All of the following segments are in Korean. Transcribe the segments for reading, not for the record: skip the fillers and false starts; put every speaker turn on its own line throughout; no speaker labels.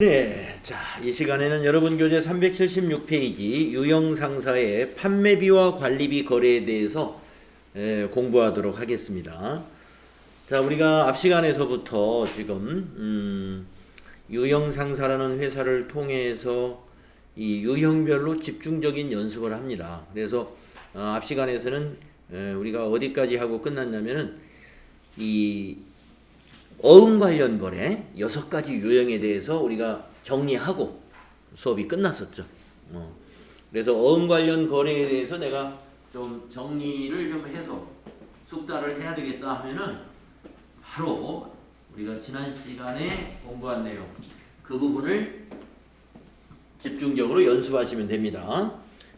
네, 자, 이 시간에는 여러분 교재 376페이지 유형상사의 판매비와 관리비 거래에 대해서 공부하도록 하겠습니다. 자, 우리가 앞 시간에서부터 지금 유형상사라는 회사를 통해서 이 유형별로 집중적인 연습을 합니다. 그래서 앞 시간에서는 우리가 어디까지 하고 끝났냐면은 이 어음 관련 거래 6가지 유형에 대해서 우리가 정리하고 수업이 끝났었죠. 그래서 어음 관련 거래에 대해서 내가 좀 정리를 좀 해서 숙달을 해야 되겠다 하면은 바로 우리가 지난 시간에 공부한 내용 그 부분을 집중적으로 연습하시면 됩니다.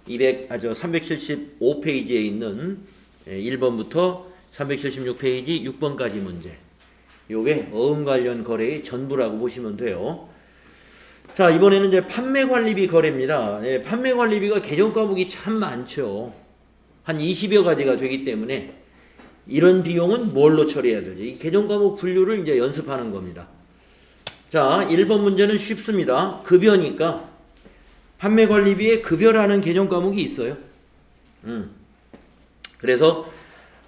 375페이지에 있는 1번부터 376페이지 6번까지 문제. 요게 어음 관련 거래의 전부라고 보시면 돼요. 자, 이번에는 이제 판매 관리비 거래입니다. 판매 관리비가 개정 과목이 참 많죠. 한 20여 가지가 되기 때문에 이런 비용은 뭘로 처리해야 되지? 이 개정 과목 분류를 이제 연습하는 겁니다. 자, 1번 문제는 쉽습니다. 급여니까 판매 관리비에 급여라는 개정 과목이 있어요. 그래서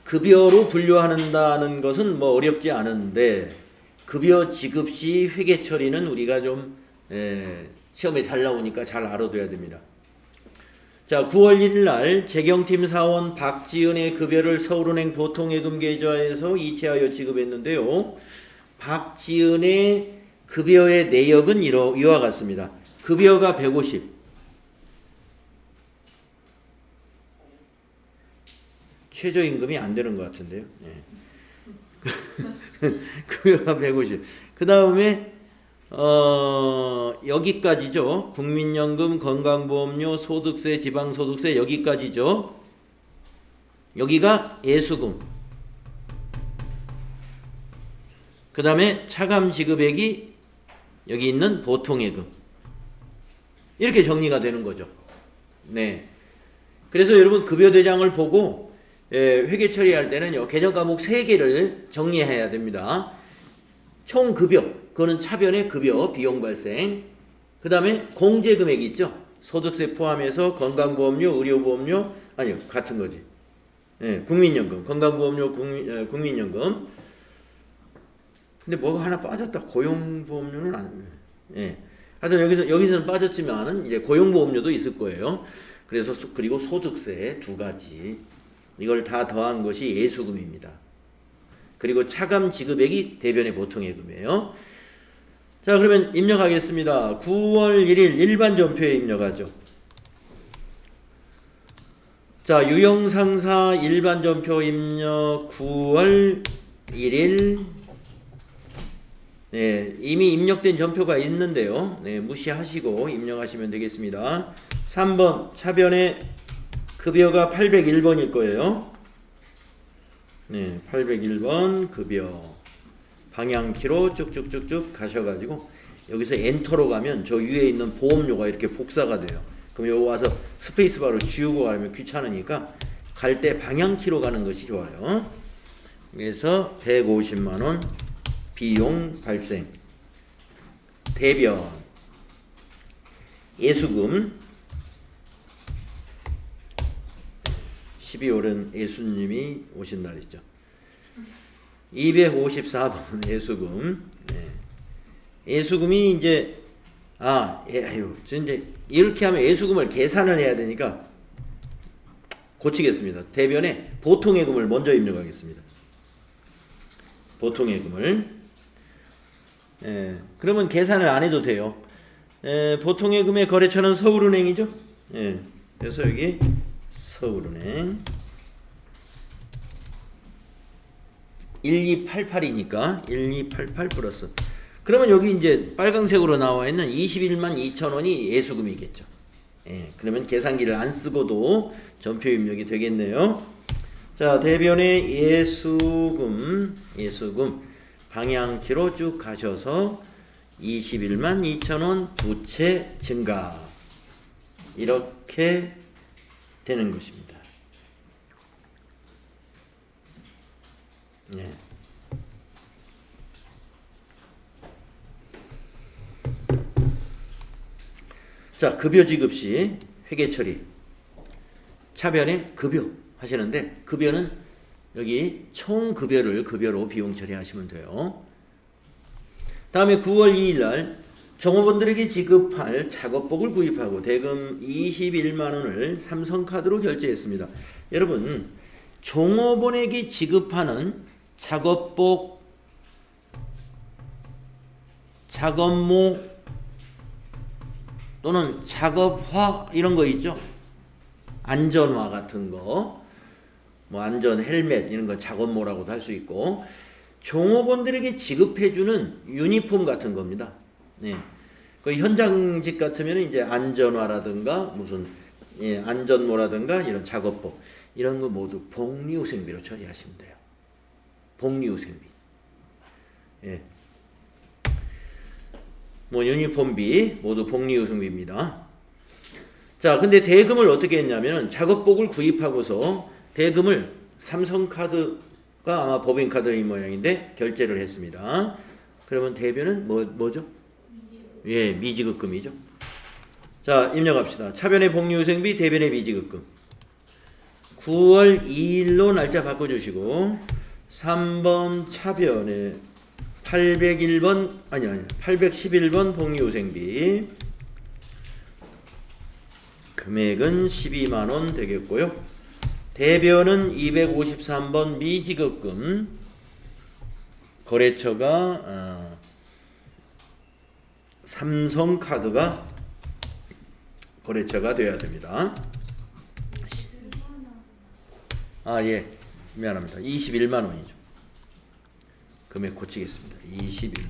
급여로 분류한다는 것은 뭐 어렵지 않은데 급여 지급 시 회계 처리는 우리가 좀 시험에 잘 나오니까 잘 알아둬야 됩니다. 자, 9월 1일 날 재경팀 사원 박지은의 급여를 서울은행 보통예금 계좌에서 이체하여 지급했는데요. 박지은의 급여의 내역은 이와 같습니다. 급여가 150. 최저임금이 안 되는 것 같은데요. 급여가 150. 그 다음에 여기까지죠. 국민연금, 건강보험료, 소득세, 지방소득세 여기까지죠. 여기가 예수금. 그 다음에 차감지급액이 여기 있는 보통예금. 이렇게 정리가 되는 거죠. 네. 그래서 여러분 급여대장을 보고 회계 처리할 때는요, 개정 과목 3개를 정리해야 됩니다. 총 급여, 그거는 차변의 급여, 비용 발생. 그 다음에 공제금액 있죠? 소득세 포함해서 건강보험료, 의료보험료, 아니요, 같은 거지. 국민연금, 건강보험료, 국민연금. 근데 뭐가 하나 빠졌다. 고용보험료는 안, 하여튼 여기서는 빠졌지만은 이제 고용보험료도 있을 거예요. 그래서 그리고 소득세 2가지. 이걸 다 더한 것이 예수금입니다. 그리고 차감 지급액이 대변의 보통예금이에요. 자, 그러면 입력하겠습니다. 9월 1일 일반 전표에 입력하죠. 자, 유형상사 일반 전표 입력 9월 1일. 네, 이미 입력된 전표가 있는데요. 네, 무시하시고 입력하시면 되겠습니다. 3번 차변의 급여가 801번일 거예요. 네, 801번 급여. 방향키로 쭉쭉쭉쭉 가셔가지고 여기서 엔터로 가면 저 위에 있는 보험료가 이렇게 복사가 돼요. 그럼 여기 와서 스페이스바로 지우고 가면 귀찮으니까 갈 때 방향키로 가는 것이 좋아요. 그래서 150만원 비용 발생. 대변. 예수금. 12월은 예수님이 오신 날이죠. 254번 예수금. 네. 예수금이 이제 이제 이렇게 하면 예수금을 계산을 해야 되니까 고치겠습니다. 대변에 보통예금을 먼저 입력하겠습니다. 보통예금을. 그러면 계산을 안 해도 돼요. 보통예금의 거래처는 서울은행이죠. 그래서 여기 서울은행 1288이니까 1288 플러스. 그러면 여기 이제 빨강색으로 나와 있는 21만 2천원이 예수금이겠죠. 그러면 계산기를 안 쓰고도 전표 입력이 되겠네요. 자, 대변의 예수금 방향키로 쭉 가셔서 21만 2천원 부채 증가. 이렇게 되는 것입니다. 네. 자, 급여 지급 시 회계 처리. 차변에 급여 하시는데 급여는 여기 총 급여를 급여로 비용 처리하시면 돼요. 다음에 9월 2일 날 종업원들에게 지급할 작업복을 구입하고 대금 21만 원을 삼성카드로 결제했습니다. 여러분, 종업원에게 지급하는 작업복, 작업모 또는 작업화 이런 거 있죠? 안전화 같은 거, 뭐 안전 헬멧 이런 거 작업모라고도 할 수 있고, 종업원들에게 지급해주는 유니폼 같은 겁니다. 네. 그 현장직 같으면 이제 안전화라든가 무슨 안전모라든가 이런 작업복 이런 거 모두 복리후생비로 처리하시면 돼요. 복리후생비. 예. 뭐 유니폼비 모두 복리후생비입니다. 자, 근데 대금을 어떻게 했냐면은 작업복을 구입하고서 대금을 삼성카드가 아마 법인카드인 모양인데 결제를 했습니다. 그러면 대변은 뭐죠? 예, 미지급금이죠. 자, 입력합시다. 차변의 복리후생비, 대변의 미지급금. 9월 2일로 날짜 바꿔주시고 3번 차변에 801번 811번 복리후생비 금액은 12만원 되겠고요. 대변은 253번 미지급금 거래처가 삼성카드가 거래처가 되어야 됩니다. 예, 미안합니다. 21만 원이죠. 금액 고치겠습니다. 21만.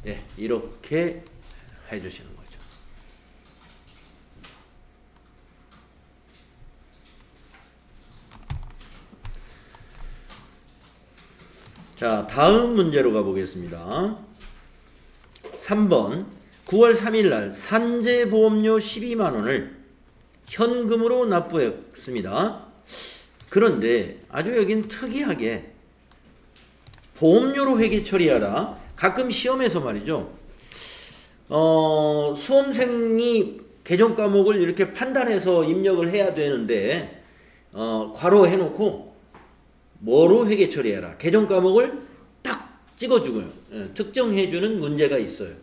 네, 이렇게 해주시는 거죠. 자, 다음 문제로 가보겠습니다. 3번 9월 3일 날 산재보험료 12만 원을 현금으로 납부했습니다. 그런데 아주 여긴 특이하게 보험료로 회계 처리하라. 가끔 시험에서 말이죠. 수험생이 개정 과목을 이렇게 판단해서 입력을 해야 되는데 괄호 해놓고 뭐로 회계 처리해라. 개정 과목을 딱 찍어주고요. 특정해주는 문제가 있어요.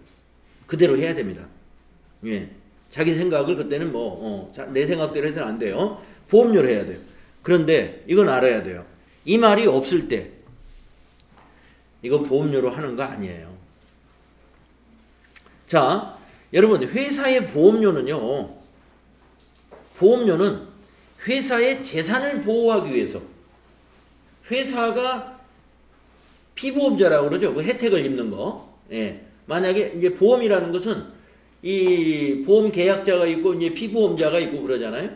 그대로 해야 됩니다. 예. 자기 생각을 그때는 내 생각대로 해서는 안 돼요. 보험료로 해야 돼요. 그런데 이건 알아야 돼요. 이 말이 없을 때 이거 보험료로 하는 거 아니에요. 자, 여러분 회사의 보험료는요. 보험료는 회사의 재산을 보호하기 위해서 회사가 피보험자라고 그러죠. 그 혜택을 입는 거. 예. 만약에 이제 보험이라는 것은 이 보험 계약자가 있고 이제 피보험자가 있고 그러잖아요.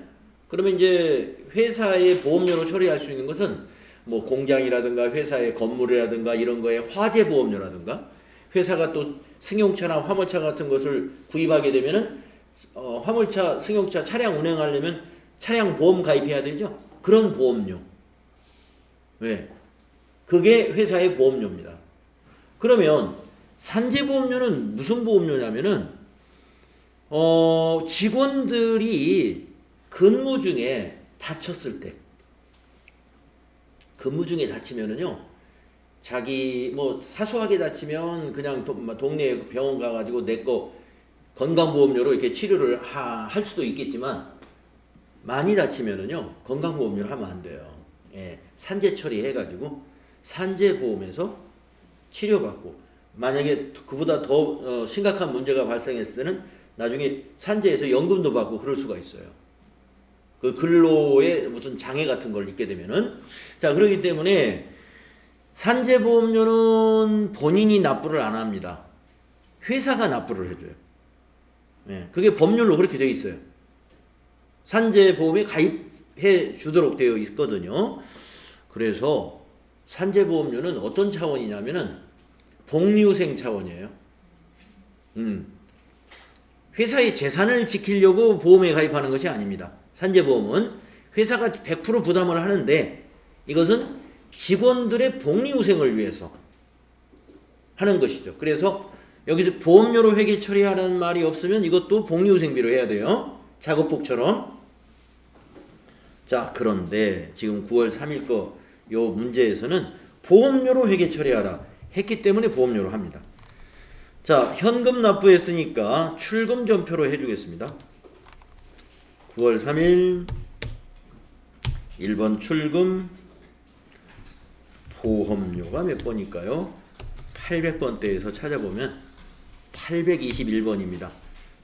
그러면 이제 회사의 보험료로 처리할 수 있는 것은 뭐 공장이라든가 회사의 건물이라든가 이런 거에 화재 보험료라든가 회사가 또 승용차나 화물차 같은 것을 구입하게 되면은 화물차, 승용차 차량 운행하려면 차량 보험 가입해야 되죠. 그런 보험료. 왜? 그게 회사의 보험료입니다. 그러면 산재보험료는 무슨 보험료냐면은 직원들이 근무 중에 다쳤을 때 근무 중에 다치면은요 자기 뭐 사소하게 다치면 그냥 동네 병원 가가지고 내 거 건강보험료로 이렇게 치료를 할 수도 있겠지만 많이 다치면은요 건강보험료를 하면 안 돼요. 예, 산재 처리해가지고 산재보험에서 치료받고 만약에 그보다 더 심각한 문제가 발생했을 때는 나중에 산재에서 연금도 받고 그럴 수가 있어요. 그 근로에 무슨 장애 같은 걸 입게 되면은. 자, 그렇기 때문에 산재보험료는 본인이 납부를 안 합니다. 회사가 납부를 해줘요. 예, 그게 법률로 그렇게 되어 있어요. 산재보험에 가입해 주도록 되어 있거든요. 그래서 산재보험료는 어떤 차원이냐면은 복리후생 차원이에요. 회사의 재산을 지키려고 보험에 가입하는 것이 아닙니다. 산재보험은 회사가 100% 부담을 하는데 이것은 직원들의 복리후생을 위해서 하는 것이죠. 그래서 여기서 보험료로 회계 처리하라는 말이 없으면 이것도 복리후생비로 해야 돼요. 작업복처럼. 자, 그런데 지금 9월 3일 거 요 문제에서는 보험료로 회계 처리하라 했기 때문에 보험료로 합니다. 자, 현금 납부했으니까 출금 전표로 해주겠습니다. 9월 3일 1번 출금 보험료가 몇 번일까요? 800번대에서 찾아보면 821번입니다.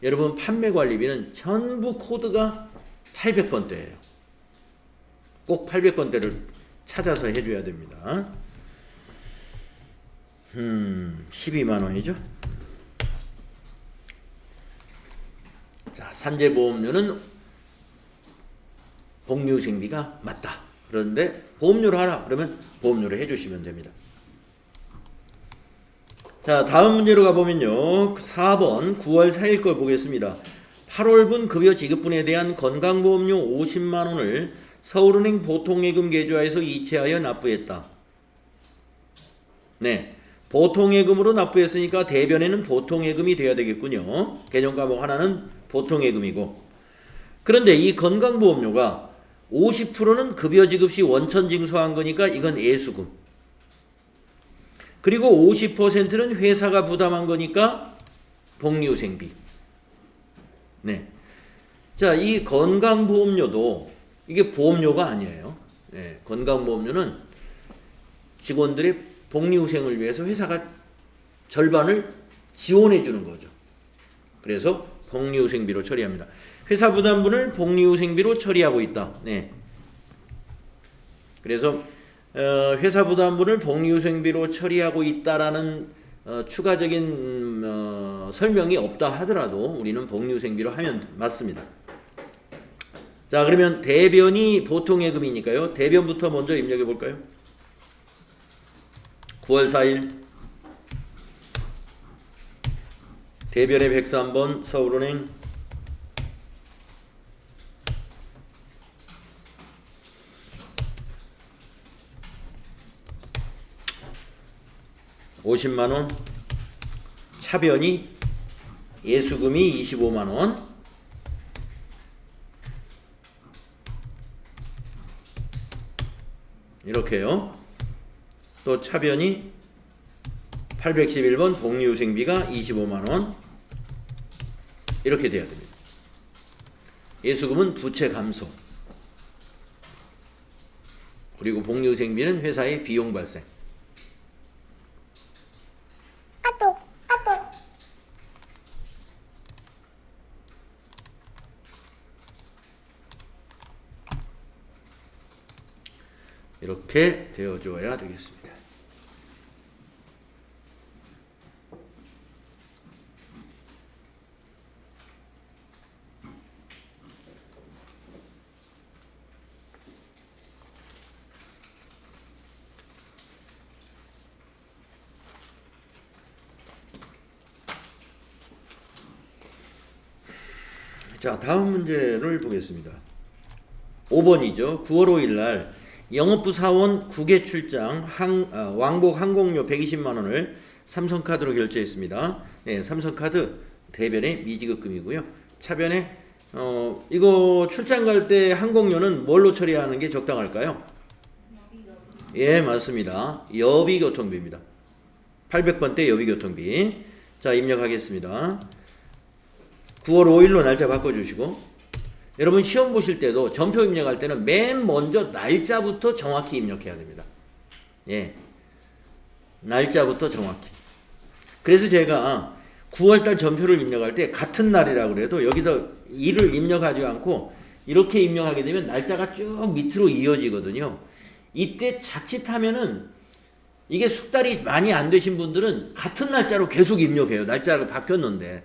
여러분 판매관리비는 전부 코드가 800번대예요. 꼭 800번대를 찾아서 해줘야 됩니다. 12만원이죠. 자, 산재보험료는 복리후생비가 맞다. 그런데 보험료로 하라. 그러면 보험료로 해주시면 됩니다. 자, 다음 문제로 가보면요. 4번 9월 4일 걸 보겠습니다. 8월분 급여 지급분에 대한 건강보험료 50만원을 서울은행 보통예금 계좌에서 이체하여 납부했다. 네, 보통예금으로 납부했으니까 대변에는 보통예금이 돼야 되겠군요. 개정과목 하나는 보통예금이고. 그런데 이 건강보험료가 50%는 급여 지급 시 원천 징수한 거니까 이건 예수금. 그리고 50%는 회사가 부담한 거니까 복리후생비. 네. 자, 이 건강보험료도 이게 보험료가 아니에요. 네. 건강보험료는 직원들의 복리후생을 위해서 회사가 절반을 지원해 주는 거죠. 그래서 복리후생비로 처리합니다. 회사 부담분을 복리후생비로 처리하고 있다. 네. 그래서 회사 부담분을 복리후생비로 처리하고 있다라는 추가적인 설명이 없다 하더라도 우리는 복리후생비로 하면 맞습니다. 자, 그러면 대변이 보통예금이니까요. 대변부터 먼저 입력해 볼까요? 9월 4일 대변의 103번 서울은행 50만원, 차변이 예수금이 25만원, 이렇게요. 또 차변이 811번 복리후생비가 25만원, 이렇게 돼야 됩니다. 예수금은 부채 감소, 그리고 복리후생비는 회사의 비용 발생. 이렇게 되어줘야 되겠습니다. 자, 다음 문제를 보겠습니다. 5번이죠. 9월 5일 날 영업부 사원 국외 출장 왕복 항공료 120만원을 삼성카드로 결제했습니다. 네, 삼성카드 대변의 미지급금이고요. 차변에 이거 출장 갈 때 항공료는 뭘로 처리하는 게 적당할까요? 예, 맞습니다. 여비교통비입니다. 800번대 여비교통비. 자, 입력하겠습니다. 9월 5일로 날짜 바꿔주시고, 여러분 시험 보실 때도 전표 입력할 때는 맨 먼저 날짜부터 정확히 입력해야 됩니다. 예, 날짜부터 정확히. 그래서 제가 9월달 전표를 입력할 때 같은 날이라고 그래도 여기다 일을 입력하지 않고 이렇게 입력하게 되면 날짜가 쭉 밑으로 이어지거든요. 이때 자칫하면은 이게 숙달이 많이 안 되신 분들은 같은 날짜로 계속 입력해요. 날짜가 바뀌었는데.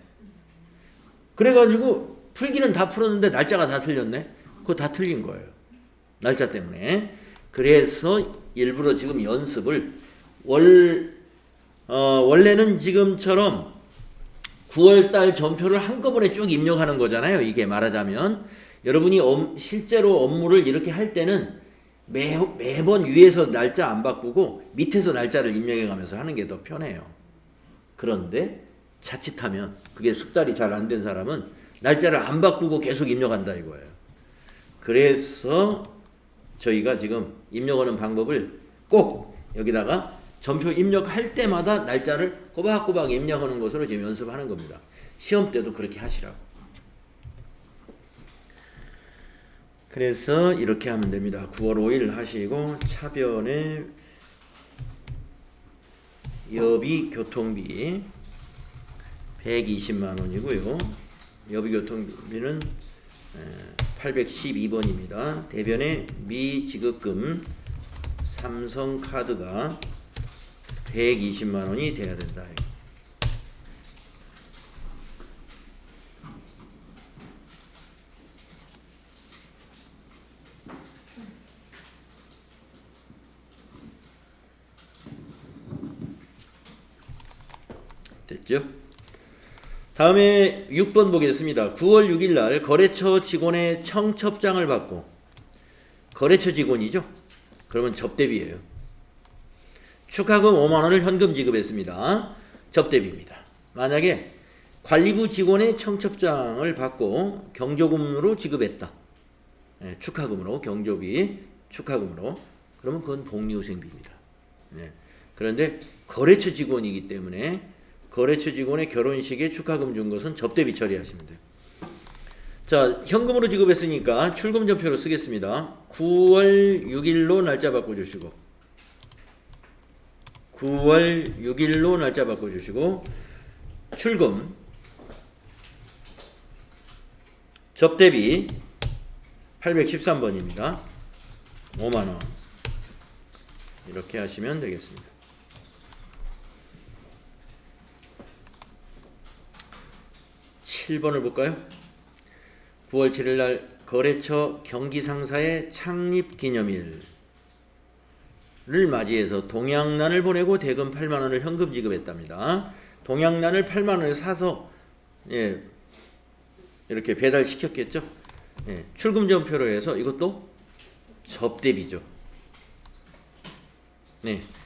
그래가지고 풀기는 다 풀었는데 날짜가 다 틀렸네. 그거 다 틀린 거예요. 날짜 때문에. 그래서 일부러 지금 연습을 원래는 지금처럼 9월달 전표를 한꺼번에 쭉 입력하는 거잖아요. 이게 말하자면 여러분이 실제로 업무를 이렇게 할 때는 매번 위에서 날짜 안 바꾸고 밑에서 날짜를 입력해 가면서 하는 게 더 편해요. 그런데 자칫하면 그게 숙달이 잘 안 된 사람은 날짜를 안 바꾸고 계속 입력한다 이거예요. 그래서 저희가 지금 입력하는 방법을 꼭 여기다가 전표 입력할 때마다 날짜를 꼬박꼬박 입력하는 것으로 지금 연습하는 겁니다. 시험 때도 그렇게 하시라고. 그래서 이렇게 하면 됩니다. 9월 5일 하시고 차변에 여비 교통비 120만 원이고요. 여비 교통비는 812번입니다. 대변에 미지급금 삼성카드가 120만 원이 돼야 된다. 됐죠? 다음에 6번 보겠습니다. 9월 6일 날 거래처 직원의 청첩장을 받고, 거래처 직원이죠? 그러면 접대비예요. 축하금 5만 원을 현금 지급했습니다. 접대비입니다. 만약에 관리부 직원의 청첩장을 받고 경조금으로 지급했다. 네, 축하금으로, 경조비, 축하금으로. 그러면 그건 복리후생비입니다. 네. 그런데 거래처 직원이기 때문에 거래처 직원의 결혼식에 축하금 준 것은 접대비 처리하시면 돼요. 자, 현금으로 지급했으니까 출금전표로 쓰겠습니다. 9월 6일로 날짜 바꿔주시고 9월 6일로 날짜 바꿔주시고 출금 접대비 813번입니다. 5만원 이렇게 하시면 되겠습니다. 7번을 볼까요? 9월 7일 날 거래처 경기상사의 창립기념일을 맞이해서 동양란을 보내고 대금 8만 원을 현금 지급했답니다. 동양란을 8만 원에 사서 이렇게 배달시켰겠죠. 출금전표로 해서 이것도 접대비죠.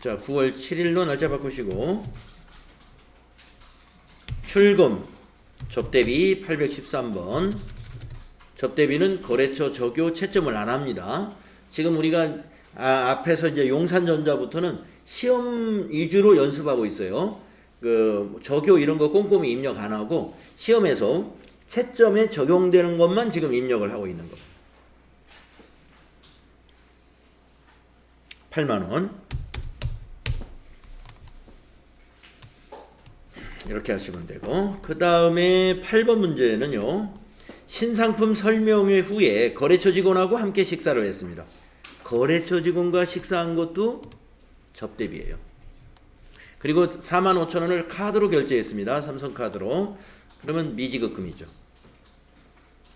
자, 9월 7일로 날짜 바꾸시고 출금 접대비 813번. 접대비는 거래처 적요 채점을 안 합니다. 지금 우리가 앞에서 이제 용산전자부터는 시험 위주로 연습하고 있어요. 그 적요 이런 거 꼼꼼히 입력 안 하고 시험에서 채점에 적용되는 것만 지금 입력을 하고 있는 겁니다. 8만 원. 이렇게 하시면 되고, 그 다음에 8번 문제는요. 신상품 설명회 후에 거래처 직원하고 함께 식사를 했습니다. 거래처 직원과 식사한 것도 접대비예요. 그리고 45,000원을 카드로 결제했습니다. 삼성카드로. 그러면 미지급금이죠.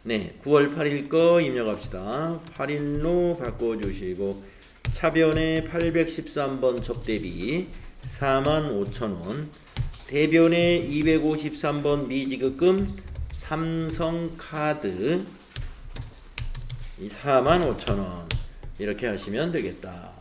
9월 8일 거 입력합시다. 8일로 바꿔주시고 차변에 813번 접대비 45,000원, 대변에 253번 미지급금 삼성카드 45,000원 이렇게 하시면 되겠다.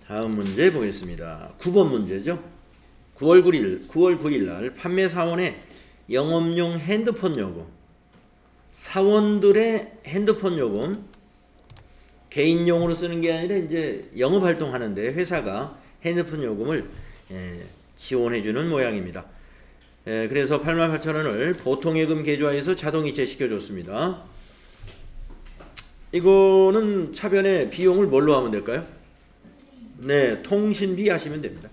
다음 문제 보겠습니다. 9번 문제죠. 9월 9일 날 판매 사원의 영업용 핸드폰 요금, 사원들의 핸드폰 요금, 개인용으로 쓰는 게 아니라 이제 영업 활동하는데 회사가 핸드폰 요금을 지원해주는 모양입니다. 그래서 88,000원을 보통예금 계좌에서 자동이체 시켜줬습니다. 이거는 차변에 비용을 뭘로 하면 될까요? 통신비 하시면 됩니다.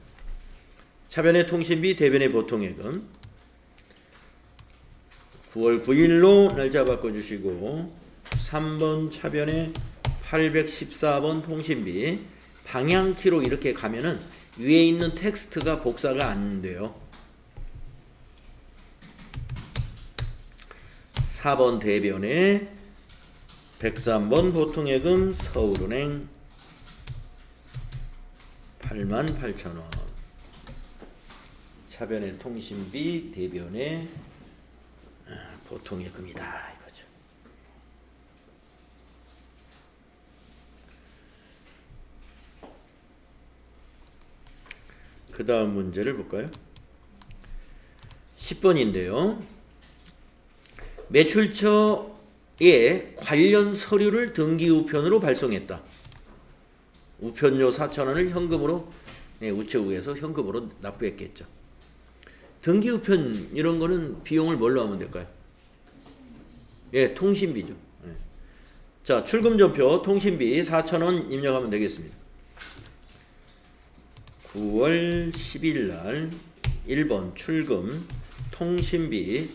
차변의 통신비, 대변의 보통예금. 9월 9일로 날짜 바꿔주시고 3번 차변에 814번 통신비. 방향키로 이렇게 가면은 위에 있는 텍스트가 복사가 안 돼요. 4번 대변에 103번 보통예금 서울은행 88,000원. 차변의 통신비, 대변의 보통예금이다 이거죠. 그 다음 문제를 볼까요? 10번인데요. 매출처에 관련 서류를 등기우편으로 발송했다. 우편료 4,000원을 현금으로 우체국에서 현금으로 납부했겠죠. 등기우편 이런 거는 비용을 뭘로 하면 될까요? 예, 통신비죠. 예. 자, 출금전표 통신비 4,000원 입력하면 되겠습니다. 9월 10일 날 1번 출금 통신비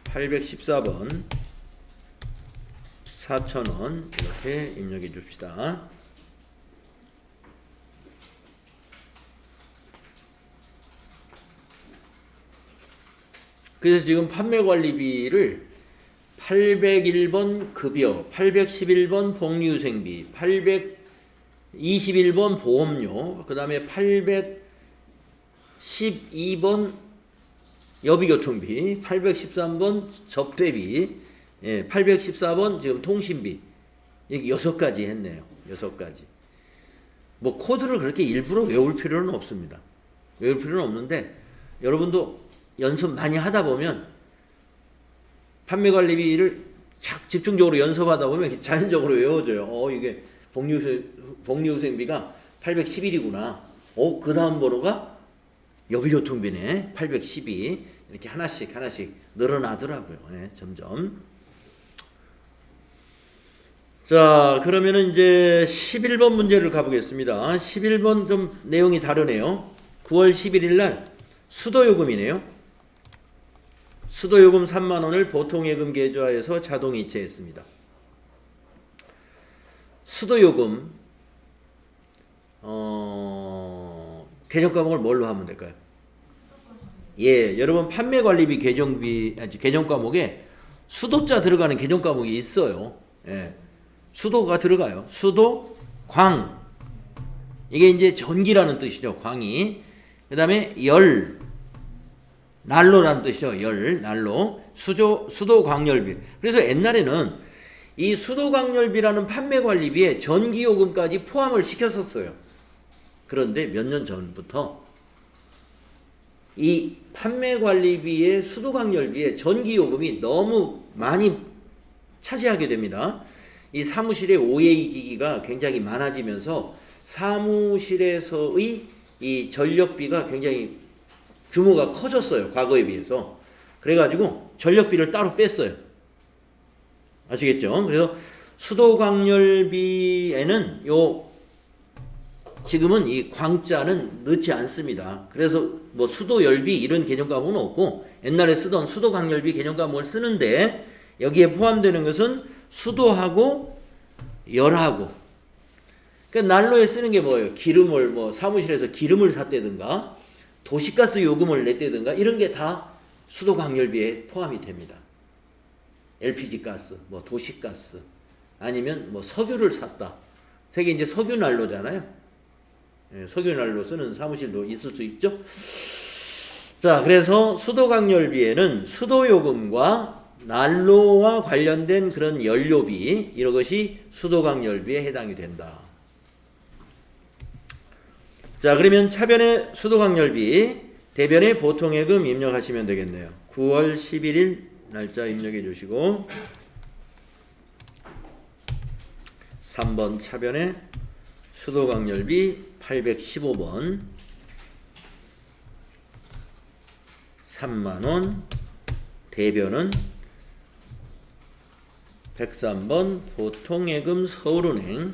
814번 4,000원 이렇게 입력해 줍시다. 그래서 지금 판매관리비를 801번 급여, 811번 복리후생비, 821번 보험료, 그 다음에 812번 여비교통비, 813번 접대비, 814번 지금 통신비, 이렇게 6가지 했네요. 6가지. 뭐 코드를 그렇게 일부러 외울 필요는 없습니다. 외울 필요는 없는데 여러분도 연습 많이 하다 보면 판매관리비를 집중적으로 연습하다 보면 자연적으로 외워져요. 이게 복리후생비가 811이구나. 그 다음 번호가 여비교통비네. 812. 이렇게 하나씩 늘어나더라고요. 점점. 자, 그러면은 이제 11번 문제를 가보겠습니다. 11번 좀 내용이 다르네요. 9월 11일 날 수도요금이네요. 수도요금 3만원을 보통예금 계좌에서 자동 이체했습니다. 수도요금 개정과목을 뭘로 하면 될까요? 예, 여러분 판매관리비 개정과목에 수도자 들어가는 개정과목이 있어요. 예, 수도가 들어가요. 수도, 광 이게 이제 전기라는 뜻이죠. 광이. 그 다음에 열 난로라는 뜻이죠. 난로. 수도광열비. 그래서 옛날에는 이 수도광열비라는 판매관리비에 전기요금까지 포함을 시켰었어요. 그런데 몇 년 전부터 이 판매관리비에 수도광열비에 전기요금이 너무 많이 차지하게 됩니다. 이 사무실에 OA 기기가 굉장히 많아지면서 사무실에서의 이 전력비가 굉장히 규모가 커졌어요. 과거에 비해서. 그래가지고 전력비를 따로 뺐어요. 아시겠죠? 그래서 수도광열비에는 지금은 이 광자는 넣지 않습니다. 그래서 뭐 수도열비 이런 개념 과목은 없고 옛날에 쓰던 수도광열비 개념 과목을 쓰는데 여기에 포함되는 것은 수도하고 열하고. 그러니까 난로에 쓰는 게 뭐예요? 기름을 사무실에서 기름을 샀다든가 도시가스 요금을 냈다든가 이런 게 다 수도광열비에 포함이 됩니다. LPG 가스, 도시가스, 아니면 석유를 샀다. 되게 이제 석유 난로잖아요. 예, 석유 난로 쓰는 사무실도 있을 수 있죠. 자, 그래서 수도광열비에는 수도요금과 난로와 관련된 그런 연료비 이런 것이 수도광열비에 해당이 된다. 자, 그러면 차변의 수도광열비, 대변의 보통예금 입력하시면 되겠네요. 9월 11일 날짜 입력해 주시고 3번 차변의 수도광열비 815번 3만원, 대변은 103번 보통예금 서울은행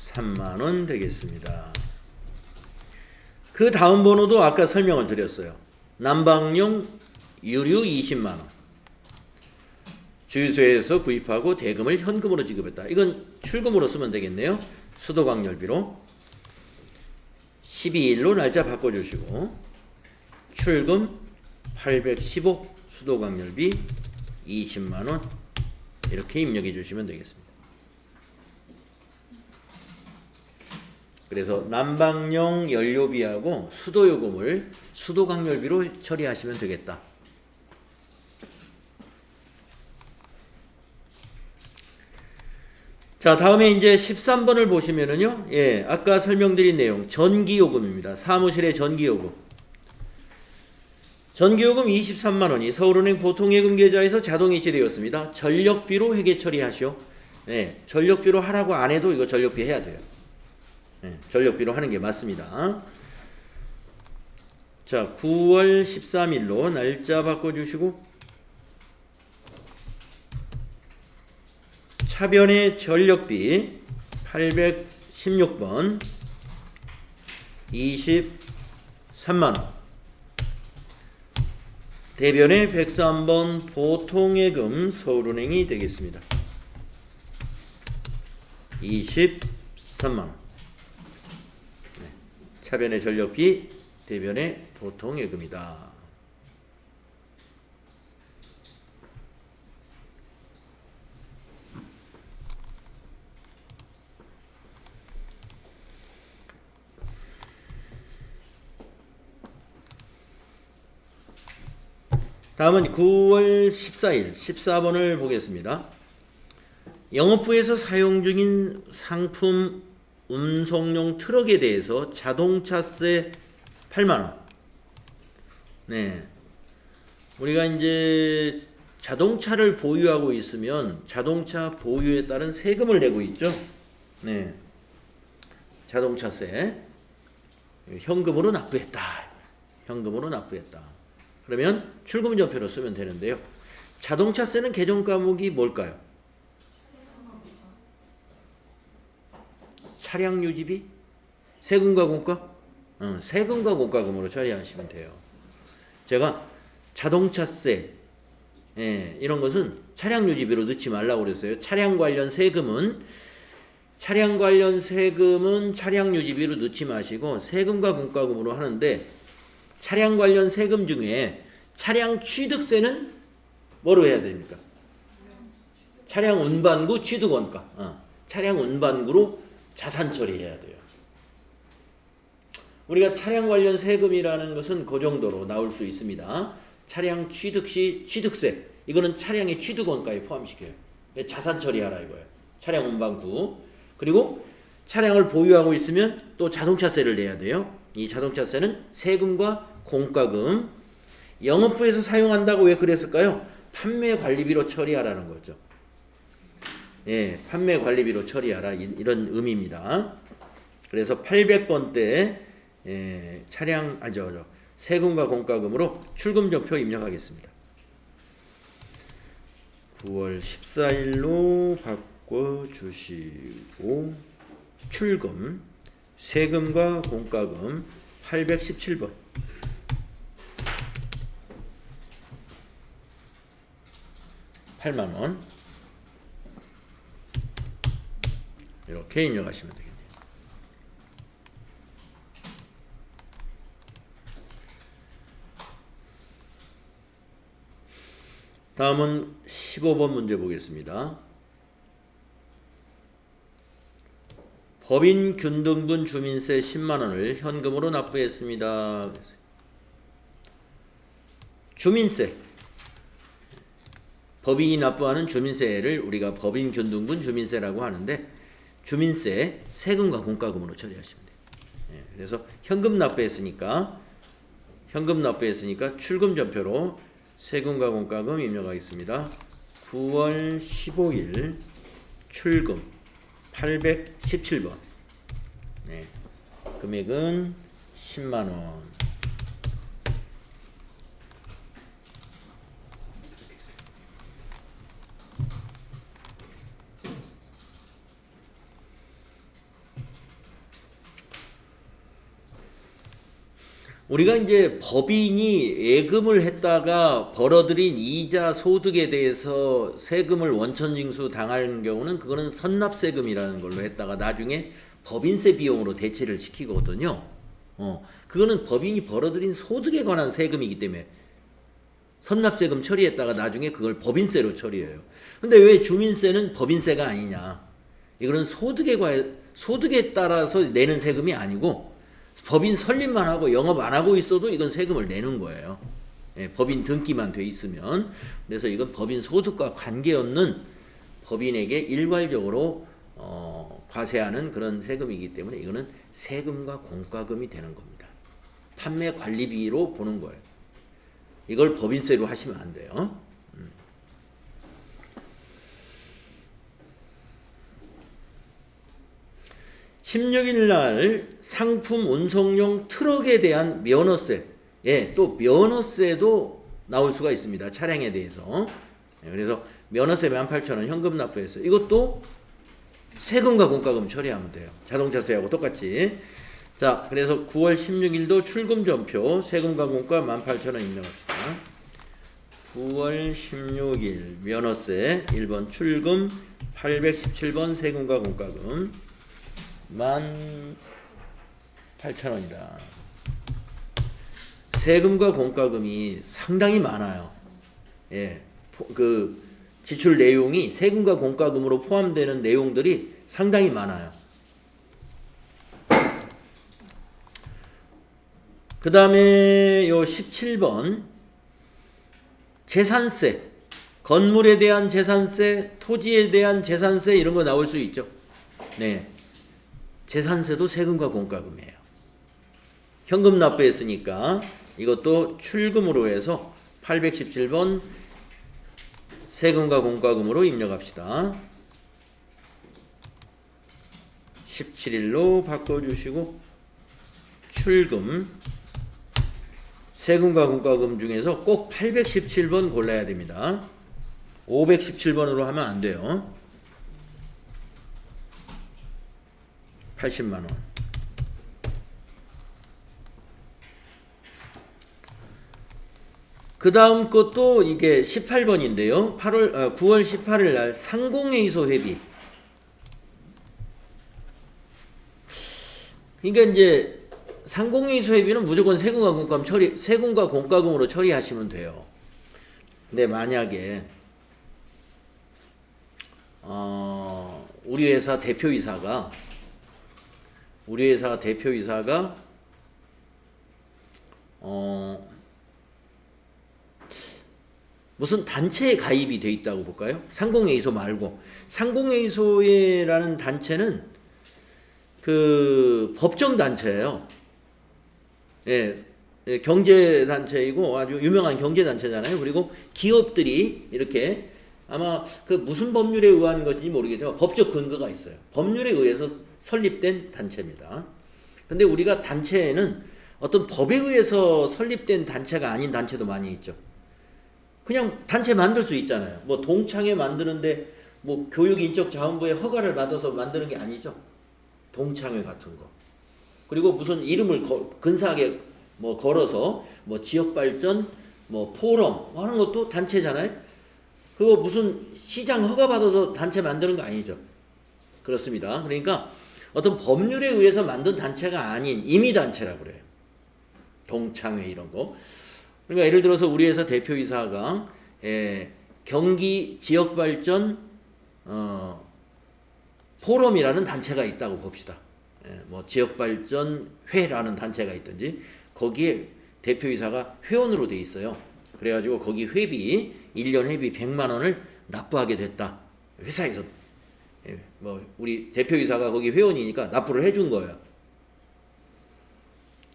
3만원 되겠습니다. 그 다음 번호도 아까 설명을 드렸어요. 난방용 유류 20만원. 주유소에서 구입하고 대금을 현금으로 지급했다. 이건 출금으로 쓰면 되겠네요. 수도광열비로. 12일로 날짜 바꿔주시고 출금 815 수도광열비 20만 원 이렇게 입력해 주시면 되겠습니다. 그래서 난방용 연료비하고 수도요금을 수도강렬비로 처리하시면 되겠다. 자, 다음에 이제 13번을 보시면은요, 예, 아까 설명드린 내용, 전기요금입니다. 사무실의 전기요금. 전기요금 23만 원이 서울은행 보통예금 계좌에서 자동 이체되었습니다. 전력비로 회계 처리하시오. 예, 전력비로 하라고 안 해도 이거 전력비 해야 돼요. 예, 전력비로 하는 게 맞습니다. 자, 9월 13일로 날짜 바꿔주시고, 차변의 전력비 816번 23만원, 대변의 103번 보통예금 서울은행이 되겠습니다. 23만원. 네. 차변의 전력비, 대변의 보통예금이다. 다음은 9월 14일 14번을 보겠습니다. 영업부에서 사용 중인 상품 운송용 트럭에 대해서 자동차세 8만원. 네. 우리가 이제 자동차를 보유하고 있으면 자동차 보유에 따른 세금을 내고 있죠. 네. 자동차세. 현금으로 납부했다. 현금으로 납부했다. 그러면 출금전표로 쓰면 되는데요. 자동차세는 개정 과목이 뭘까요? 차량 유지비? 세금과 공과? 세금과 공과금으로 처리하시면 돼요. 제가 자동차세, 예, 이런 것은 차량 유지비로 넣지 말라고 그랬어요. 차량 관련 세금은 차량 유지비로 넣지 마시고 세금과 공과금으로 하는데, 차량 관련 세금 중에 차량 취득세는 뭐로 해야 됩니까? 차량 운반구 취득원가. 차량 운반구로 자산 처리해야 돼요. 우리가 차량 관련 세금이라는 것은 그 정도로 나올 수 있습니다. 차량 취득 시 취득세, 이거는 차량의 취득원가에 포함시켜요. 자산 처리하라 이거예요. 차량 운반구. 그리고 차량을 보유하고 있으면 또 자동차세를 내야 돼요. 이 자동차세는 세금과 공과금. 영업부에서 사용한다고 왜 그랬을까요? 판매 관리비로 처리하라는 거죠. 예, 판매 관리비로 처리하라, 이런 의미입니다. 그래서 800번대 차량 세금과 공과금으로 출금전표 입력하겠습니다. 9월 14일로 바꿔주시고 출금 세금과 공과금 817번. (8만원) 이렇게 입력하시면 되겠네요. 다음은 15번 문제 보겠습니다. 법인 균등분 주민세 10만원을 현금으로 납부했습니다. 주민세, 법인이 납부하는 주민세를 우리가 법인 균등분 주민세라고 하는데, 주민세 세금과 공과금으로 처리하시면 돼요. 예, 그래서 현금 납부했으니까 출금전표로 세금과 공과금 입력하겠습니다. 9월 15일 출금 817번. 네, 금액은 10만원. 우리가 이제 법인이 예금을 했다가 벌어들인 이자 소득에 대해서 세금을 원천징수 당하는 경우는 그거는 선납세금이라는 걸로 했다가 나중에 법인세 비용으로 대체를 시키거든요. 그거는 법인이 벌어들인 소득에 관한 세금이기 때문에 선납세금 처리했다가 나중에 그걸 법인세로 처리해요. 근데 왜 주민세는 법인세가 아니냐? 이거는 소득에 따라서 내는 세금이 아니고 법인 설립만 하고 영업 안 하고 있어도 이건 세금을 내는 거예요. 예, 법인 등기만 돼 있으면. 그래서 이건 법인 소득과 관계없는 법인에게 일괄적으로 과세하는 그런 세금이기 때문에 이거는 세금과 공과금이 되는 겁니다. 판매 관리비로 보는 거예요. 이걸 법인세로 하시면 안 돼요. 16일 날 상품 운송용 트럭에 대한 면허세, 예, 또 면허세도 나올 수가 있습니다. 차량에 대해서. 그래서 면허세 18,000원 현금 납부해서 이것도 세금과 공과금 처리하면 돼요. 자동차세하고 똑같이. 자, 그래서 9월 16일도 출금 전표 세금과 공과 18,000원 입력합시다. 9월 16일 면허세 1번 출금 817번 세금과 공과금 18,000원이다. 세금과 공과금이 상당히 많아요. 예, 그 지출 내용이 세금과 공과금으로 포함되는 내용들이 상당히 많아요. 그 다음에 요 17번 재산세, 건물에 대한 재산세, 토지에 대한 재산세 이런 거 나올 수 있죠. 네, 재산세도 세금과 공과금이에요. 현금 납부했으니까 이것도 출금으로 해서 817번 세금과 공과금으로 입력합시다. 17일로 바꿔주시고 출금 세금과 공과금 중에서 꼭 817번 골라야 됩니다. 517번으로 하면 안 돼요. 80만원. 그 다음 것도 이게 18번인데요. 9월 18일 날 상공회의소 회비. 그러니까 이제 상공회의소 회비는 무조건 세금과 공과금으로 처리하시면 돼요. 근데 만약에 우리 회사 대표이사가 무슨 단체에 가입이 돼 있다고 볼까요? 상공회의소 말고. 상공회의소라는 단체는 그 법정단체예요. 예, 경제단체이고 아주 유명한 경제단체잖아요. 그리고 기업들이 이렇게 아마 그 무슨 법률에 의한 것인지 모르겠지만 법적 근거가 있어요. 법률에 의해서 설립된 단체입니다. 근데 우리가 단체에는 어떤 법에 의해서 설립된 단체가 아닌 단체도 많이 있죠. 그냥 단체 만들 수 있잖아요. 뭐 동창회 만드는데 뭐 교육인적자원부의 허가를 받아서 만드는 게 아니죠. 동창회 같은 거. 그리고 무슨 이름을 근사하게 뭐 걸어서 뭐 지역발전, 뭐 포럼 하는 것도 단체잖아요. 그거 무슨 시장 허가 받아서 단체 만드는 거 아니죠. 그렇습니다. 그러니까 어떤 법률에 의해서 만든 단체가 아닌 임의단체라고 그래요. 동창회 이런 거. 그러니까 예를 들어서 우리 회사 대표이사가 경기 지역발전 포럼이라는 단체가 있다고 봅시다. 뭐 지역발전회라는 단체가 있든지 거기에 대표이사가 회원으로 돼 있어요. 그래가지고 거기 회비 1년 회비 100만 원을 납부하게 됐다. 회사에서 뭐 우리 대표이사가 거기 회원이니까 납부를 해준 거예요.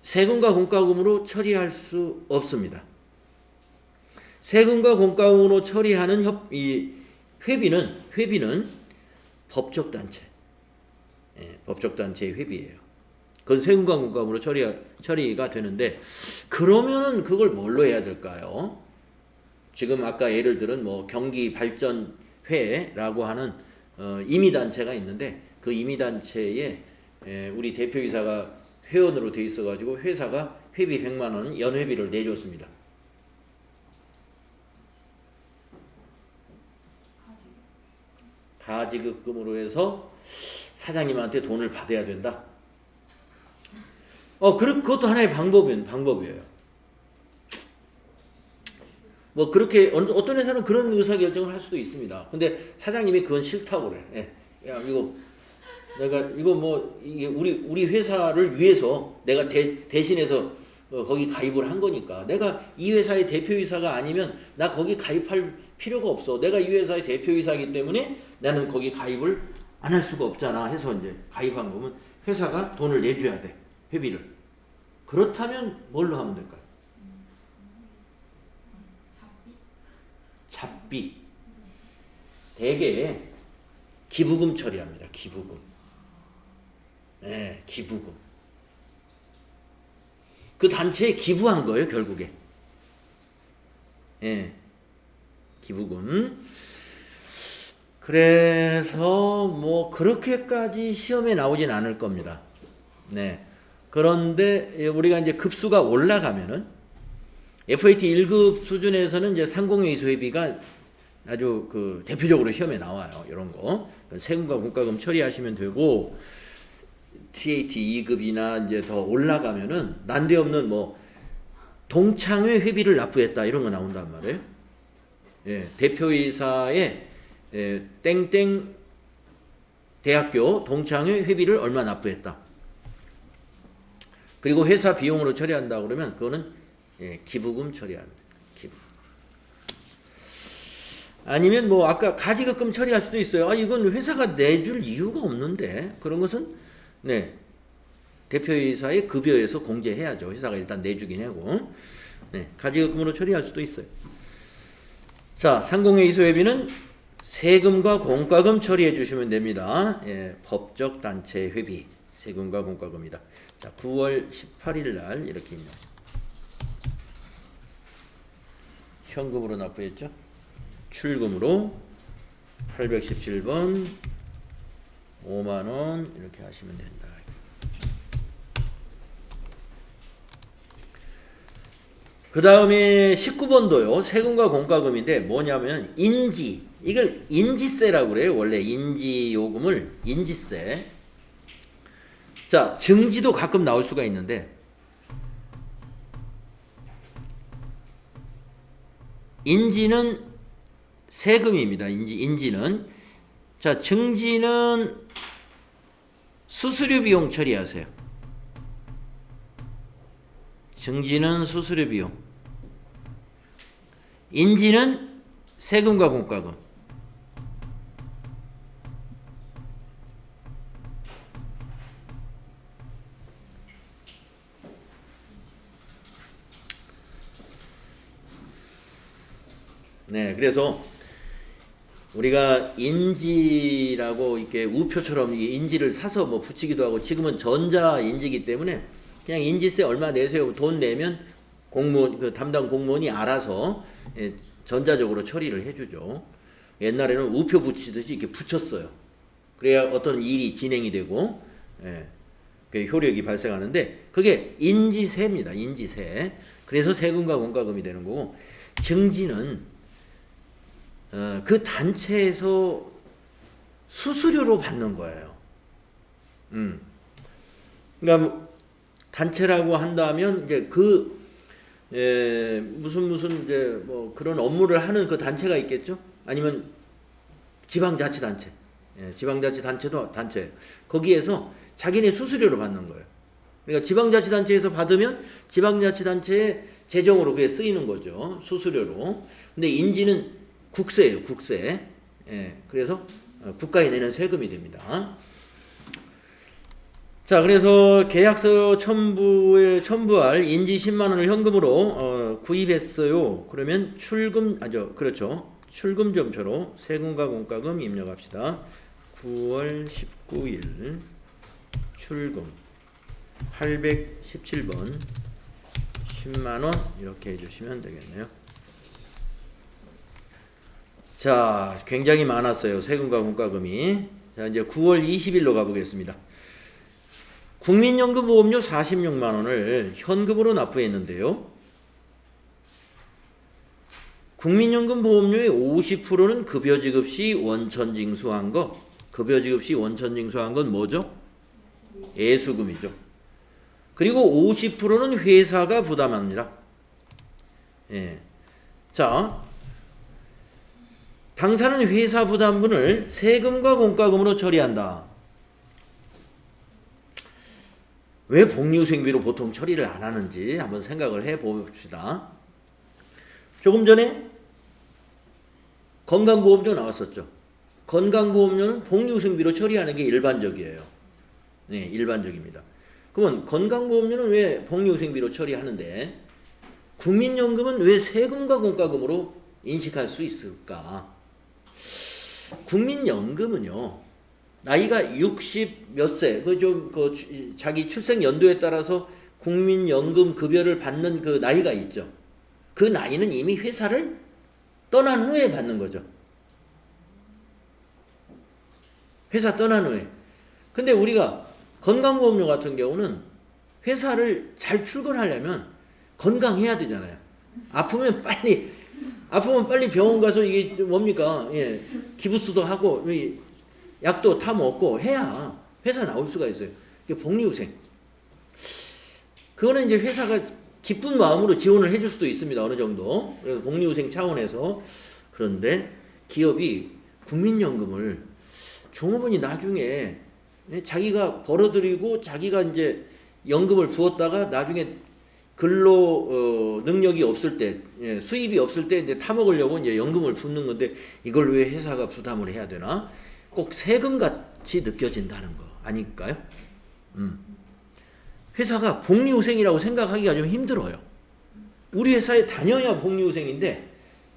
세금과 공과금으로 처리할 수 없습니다. 세금과 공과금으로 처리하는 이 회비는 법적단체, 법적단체의 회비예요. 그건 세금과 공과금으로 처리가 되는데 그러면은 그걸 뭘로 해야 될까요? 지금 아까 예를 들은 뭐 경기발전회라고 하는 임의단체가 있는데 그 임의단체에 우리 대표이사가 회원으로 돼 있어가지고 회사가 회비 100만 원 연회비를 내줬습니다. 가지급금으로 해서 사장님한테 돈을 받아야 된다. 그것도 하나의 방법이에요. 뭐 그렇게 어떤 회사는 그런 의사결정을 할 수도 있습니다. 근데 사장님이 그건 싫다고 그래. 예. 야, 이거 내가 이거 뭐 이게 우리 회사를 위해서 내가 대신해서 거기 가입을 한 거니까 내가 이 회사의 대표이사가 아니면 나 거기 가입할 필요가 없어. 내가 이 회사의 대표이사이기 때문에 나는 거기 가입을 안 할 수가 없잖아 해서 이제 가입한 거면 회사가 돈을 내줘야 돼. 회비를. 그렇다면 뭘로 하면 될까요? 잡비. 대개 기부금 처리합니다. 기부금. 네, 기부금. 그 단체에 기부한 거예요, 결국에. 예. 기부금. 그래서 뭐 그렇게까지 시험에 나오진 않을 겁니다. 네. 그런데 우리가 이제 급수가 올라가면은 FAT 1급 수준에서는 이제 상공회의소 회비가 아주 그 대표적으로 시험에 나와요. 이런 거. 세금과 공과금 처리하시면 되고 TAT 2급이나 이제 더 올라가면은 난데없는 뭐 동창회 회비를 납부했다 이런 거 나온단 말이에요. 예, 대표이사의 땡땡 대학교 동창회 회비를 얼마 납부했다. 그리고 회사 비용으로 처리한다 그러면 그거는 기부금 처리합니다. 기부. 아니면 뭐 아까 가지급금 처리할 수도 있어요. 아 이건 회사가 내줄 이유가 없는데 그런 것은 네 대표이사의 급여에서 공제해야죠. 회사가 일단 내주긴 하고 네 가지급금으로 처리할 수도 있어요. 자 상공회의소 회비는 세금과 공과금 처리해 주시면 됩니다. 예, 법적 단체 회비 세금과 공과금이다. 자 9월 18일 날 이렇게 입니다. 현금으로 납부했죠. 출금으로 817번 5만원 이렇게 하시면 된다. 그 다음에 19번도요. 세금과 공과금인데 뭐냐면 인지 이걸 인지세라고 그래요. 원래 인지요금을 인지세. 자 증지도 가끔 나올 수가 있는데 인지는 세금입니다. 인지는 자 증지는 수수료 비용 처리하세요. 증지는 수수료 비용. 인지는 세금과 공과금. 네, 그래서 우리가 인지라고 이렇게 우표처럼 인지를 사서 뭐 붙이기도 하고 지금은 전자 인지기 때문에 그냥 인지세 얼마 내세요. 돈 내면 공무원 그 담당 공무원이 알아서 전자적으로 처리를 해주죠. 옛날에는 우표 붙이듯이 이렇게 붙였어요. 그래야 어떤 일이 진행이 되고 그 효력이 발생하는데 그게 인지세입니다. 인지세. 그래서 세금과 공과금이 되는 거고 증지는 그 단체에서 수수료로 받는 거예요. 그러니까 단체라고 한다면 이제 그 무슨 이제 뭐 그런 업무를 하는 그 단체가 있겠죠. 아니면 지방자치단체, 지방자치단체도 단체. 거기에서 자기네 수수료로 받는 거예요. 그러니까 지방자치단체에서 받으면 지방자치단체의 재정으로 그게 쓰이는 거죠. 수수료로. 근데 인지는 국세예요, 국세. 그래서 국가에 내는 세금이 됩니다. 자, 그래서 계약서 첨부할 인지 10만 원을 현금으로 구입했어요. 그러면 그렇죠. 출금점표로 세금과 공과금 입력합시다. 9월 19일 출금 817번 10만 원 이렇게 해주시면 되겠네요. 자, 굉장히 많았어요. 세금과 공과금이. 자, 이제 9월 20일로 가보겠습니다. 국민연금보험료 46만 원을 현금으로 납부했는데요. 국민연금보험료의 50%는 급여지급 시 원천징수한 거. 급여지급 시 원천징수한 건 뭐죠? 예수금이죠. 그리고 50%는 회사가 부담합니다. 예. 자, 당사는 회사 부담분을 세금과 공과금으로 처리한다. 왜 복리후생비로 보통 처리를 안 하는지 한번 생각을 해 봅시다. 조금 전에 건강보험료 나왔었죠. 건강보험료는 복리후생비로 처리하는 게 일반적이에요. 네, 일반적입니다. 그러면 건강보험료는 왜 복리후생비로 처리하는데 국민연금은 왜 세금과 공과금으로 인식할 수 있을까? 국민연금은요, 나이가 60 몇 세, 자기 출생 연도에 따라서 국민연금 급여를 받는 그 나이가 있죠. 그 나이는 이미 회사를 떠난 후에 받는 거죠. 회사 떠난 후에. 근데 우리가 건강보험료 같은 경우는 회사를 잘 출근하려면 건강해야 되잖아요. 아프면 빨리 병원 가서 이게 뭡니까? 예, 기부스도 하고 약도 타 먹고 해야 회사 나올 수가 있어요. 이게 복리후생. 그거는 이제 회사가 기쁜 마음으로 지원을 해줄 수도 있습니다. 어느 정도. 그래서 복리후생 차원에서. 그런데 기업이 국민연금을 종업원이 나중에 자기가 벌어들이고 자기가 이제 연금을 부었다가 나중에 근로 능력이 없을 때, 수입이 없을 때 이제 타먹으려고 이제 연금을 붓는 건데 이걸 왜 회사가 부담을 해야 되나? 꼭 세금 같이 느껴진다는 거 아닐까요? 회사가 복리후생이라고 생각하기가 좀 힘들어요. 우리 회사에 다녀야 복리후생인데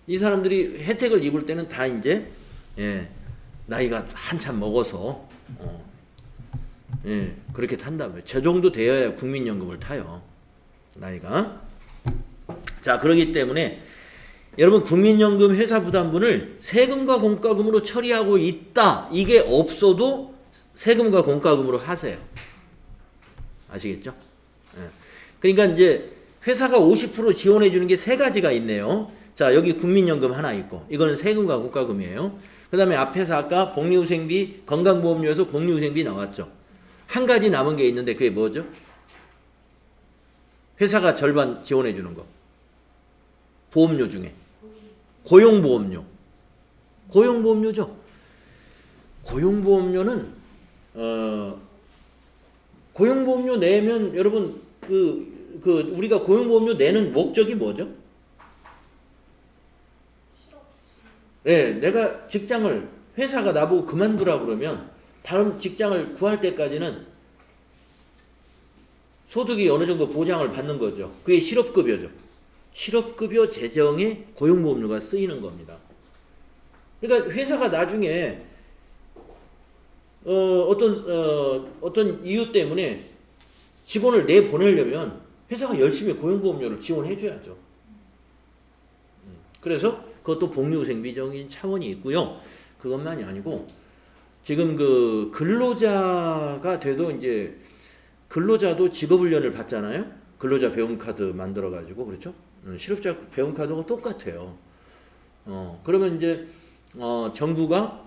이 사람들이 혜택을 입을 때는 다 이제 나이가 한참 먹어서 그렇게 탄다고요. 저 정도 되어야 국민연금을 타요. 나이가. 자, 그렇기 때문에 여러분 국민연금 회사 부담분을 세금과 공과금으로 처리하고 있다. 이게 없어도 세금과 공과금으로 하세요. 아시겠죠? 그러니까 이제 회사가 50% 지원해 주는 게 세 가지가 있네요. 자, 여기 국민연금 하나 있고 이거는 세금과 공과금이에요. 그 다음에 앞에서 아까 복리후생비, 건강보험료에서 복리후생비 나왔죠. 한 가지 남은 게 있는데 그게 뭐죠? 회사가 절반 지원해 주는 거. 보험료 중에. 고용보험료. 고용보험료죠. 고용보험료는 고용보험료 내면 여러분 우리가 고용보험료 내는 목적이 뭐죠? 내가 회사가 나보고 그만두라 그러면 다른 직장을 구할 때까지는 소득이 어느 정도 보장을 받는 거죠. 그게 실업급여죠. 실업급여 재정에 고용보험료가 쓰이는 겁니다. 그러니까 회사가 나중에 어떤 이유 때문에 직원을 내보내려면 회사가 열심히 고용보험료를 지원해 줘야죠. 그래서 그것도 복리후생비적인 차원이 있고요. 그것만이 아니고 지금 그 근로자가 돼도 이제 근로자도 직업훈련을 받잖아요. 근로자 배움카드 만들어가지고 그렇죠. 실업자 배움카드가 똑같아요. 그러면 이제 정부가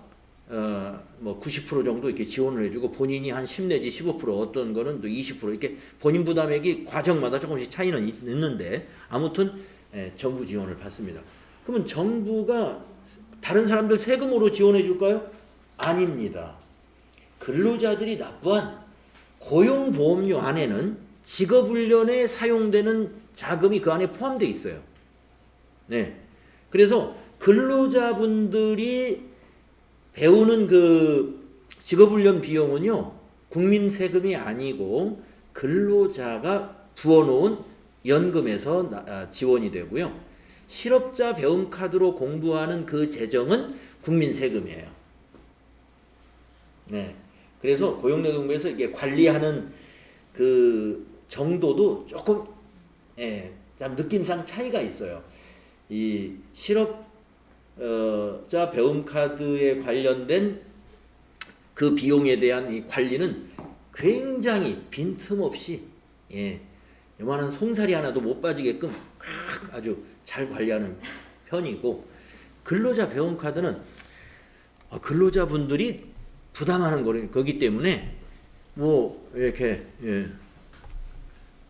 뭐 90% 정도 이렇게 지원을 해주고 본인이 한 10 내지 15% 어떤 거는 또 20% 이렇게 본인 부담액이 과정마다 조금씩 차이는 있는데 아무튼 정부 지원을 받습니다. 그러면 정부가 다른 사람들 세금으로 지원해 줄까요? 아닙니다. 근로자들이 납부한 고용보험료 안에는 직업훈련에 사용되는 자금이 그 안에 포함되어 있어요. 그래서 근로자분들이 배우는 그 직업훈련 비용은요, 국민 세금이 아니고 근로자가 부어놓은 연금에서 지원이 되고요. 실업자 배움카드로 공부하는 그 재정은 국민 세금이에요. 그래서 고용노동부에서 이게 관리하는 그 정도도 조금 참 느낌상 차이가 있어요. 이 실업자 배움카드에 관련된 그 비용에 대한 이 관리는 굉장히 빈틈없이 요만한 송사리 하나도 못 빠지게끔 아주 잘 관리하는 편이고, 근로자 배움카드는 근로자분들이 부담하는 거기 때문에 뭐 이렇게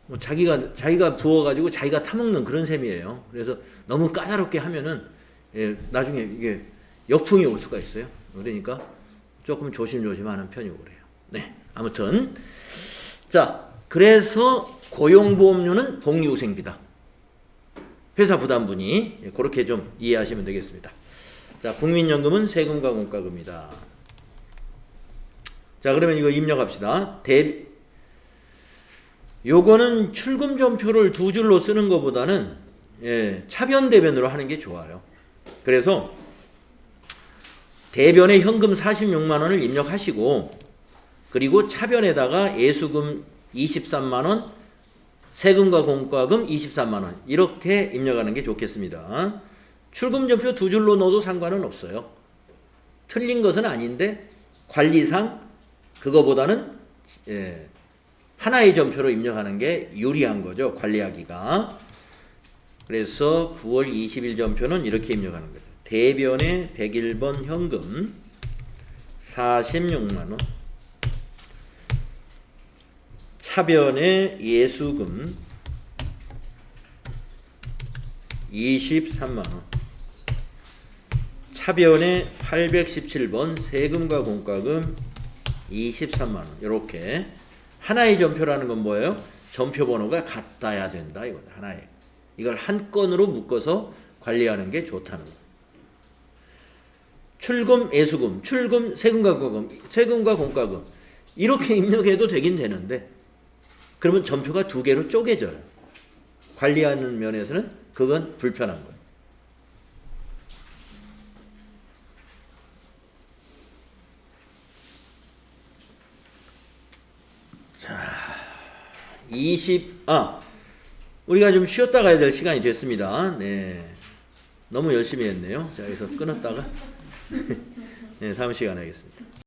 뭐 자기가 부어가지고 자기가 타먹는 그런 셈이에요. 그래서 너무 까다롭게 하면은 나중에 이게 역풍이 올 수가 있어요. 그러니까 조금 조심조심하는 편이고 그래요. 네, 아무튼 자, 그래서 고용보험료는 복리후생비다. 회사 부담분이 그렇게 좀 이해하시면 되겠습니다. 자, 국민연금은 세금과 공과금이다. 자, 그러면 이거 입력합시다. 요거는 출금전표를 두 줄로 쓰는 것보다는 차변대변으로 하는 게 좋아요. 그래서 대변에 현금 46만 원을 입력하시고, 그리고 차변에다가 예수금 23만 원, 세금과 공과금 23만 원 이렇게 입력하는 게 좋겠습니다. 출금전표 두 줄로 넣어도 상관은 없어요. 틀린 것은 아닌데 관리상 그거보다는 하나의 전표로 입력하는 게 유리한 거죠. 관리하기가. 그래서 9월 20일 전표는 이렇게 입력하는 거죠. 대변에 101번 현금 46만 원, 차변에 예수금 23만 원, 차변에 817번 세금과 공과금 23만 원. 이렇게 하나의 전표라는 건 뭐예요? 전표 번호가 같아야 된다 이거다. 하나의. 이걸 한 건으로 묶어서 관리하는 게 좋다는 거. 출금, 예수금, 출금, 세금과 공과금, 세금과 공과금 이렇게 입력해도 되긴 되는데 그러면 전표가 두 개로 쪼개져요. 관리하는 면에서는 그건 불편한 거예요. 우리가 좀 쉬었다 가야 될 시간이 됐습니다. 네. 너무 열심히 했네요. 자, 여기서 끊었다가 네, 다음 시간에 하겠습니다.